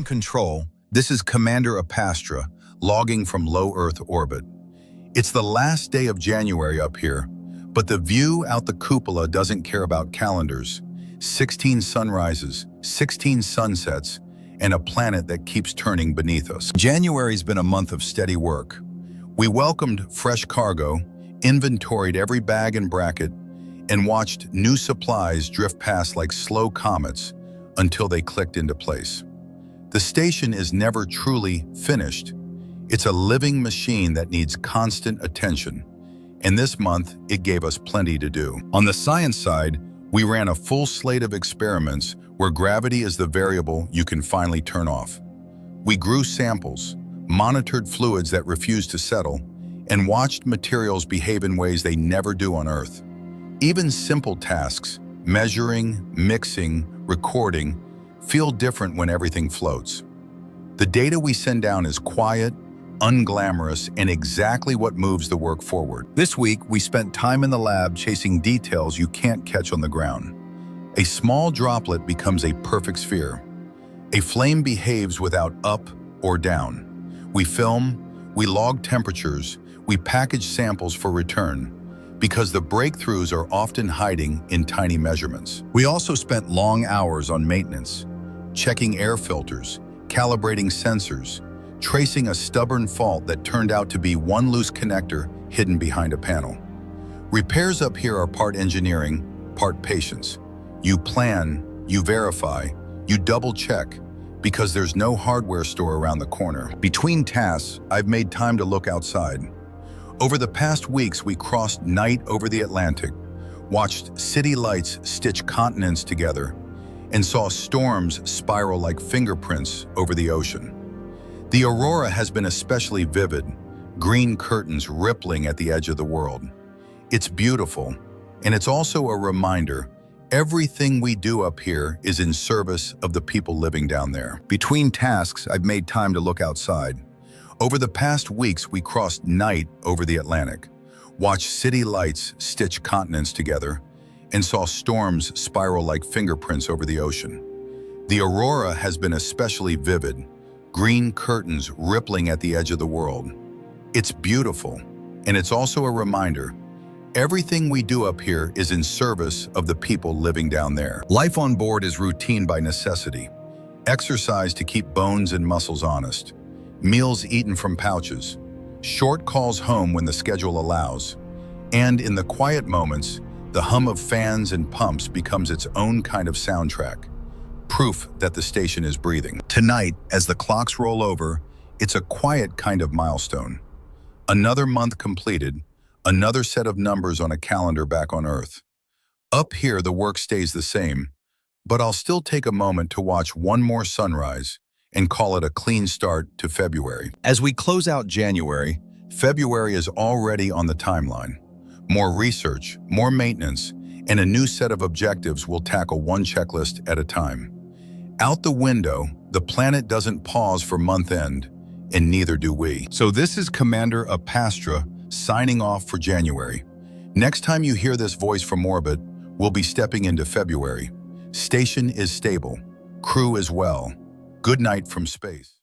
Mission Control, this is Commander Apastra, logging from low Earth orbit. It's the last day of January up here, but the view out the cupola doesn't care about calendars. 16 sunrises, 16 sunsets, and a planet that keeps turning beneath us. January's been a month of steady work. We welcomed fresh cargo, inventoried every bag and bracket, and watched new supplies drift past like slow comets until they clicked into place. The station is never truly finished. It's a living machine that needs constant attention, and this month it gave us plenty to do. On the science side, we ran a full slate of experiments where gravity is the variable you can finally turn off. We grew samples, monitored fluids that refused to settle, and watched materials behave in ways they never do on Earth. Even simple tasks, measuring, mixing, recording, feel different when everything floats. The data we send down is quiet, unglamorous, and exactly what moves the work forward. This week, we spent time in the lab chasing details you can't catch on the ground. A small droplet becomes a perfect sphere. A flame behaves without up or down. We film, we log temperatures, we package samples for return, because the breakthroughs are often hiding in tiny measurements. We also spent long hours on maintenance, checking air filters, calibrating sensors, tracing a stubborn fault that turned out to be one loose connector hidden behind a panel. Repairs up here are part engineering, part patience. You plan, you verify, you double-check, because there's no hardware store around the corner. Between tasks, I've made time to look outside. Over the past weeks, we crossed night over the Atlantic, watched city lights stitch continents together, and saw storms spiral like fingerprints over the ocean. The aurora has been especially vivid, green curtains rippling at the edge of the world. It's beautiful, and it's also a reminder everything we do up here is in service of the people living down there. Between tasks, I've made time to look outside. Over the past weeks, we crossed night over the Atlantic, watched city lights stitch continents together, and saw storms spiral like fingerprints over the ocean. The aurora has been especially vivid, green curtains rippling at the edge of the world. It's beautiful, and it's also a reminder everything we do up here is in service of the people living down there. Life on board is routine by necessity. Exercise to keep bones and muscles honest. Meals eaten from pouches. Short calls home when the schedule allows. And in the quiet moments, the hum of fans and pumps becomes its own kind of soundtrack. Proof that the station is breathing. Tonight, as the clocks roll over, it's a quiet kind of milestone. Another month completed, another set of numbers on a calendar back on Earth. Up here, the work stays the same, but I'll still take a moment to watch one more sunrise and call it a clean start to February. As we close out January, February is already on the timeline. More research, more maintenance, and a new set of objectives will tackle one checklist at a time. Out the window, the planet doesn't pause for month end, and neither do we. So this is Commander Apastra signing off for January. Next time you hear this voice from orbit, we'll be stepping into February. Station is stable, crew as well. Good night from space.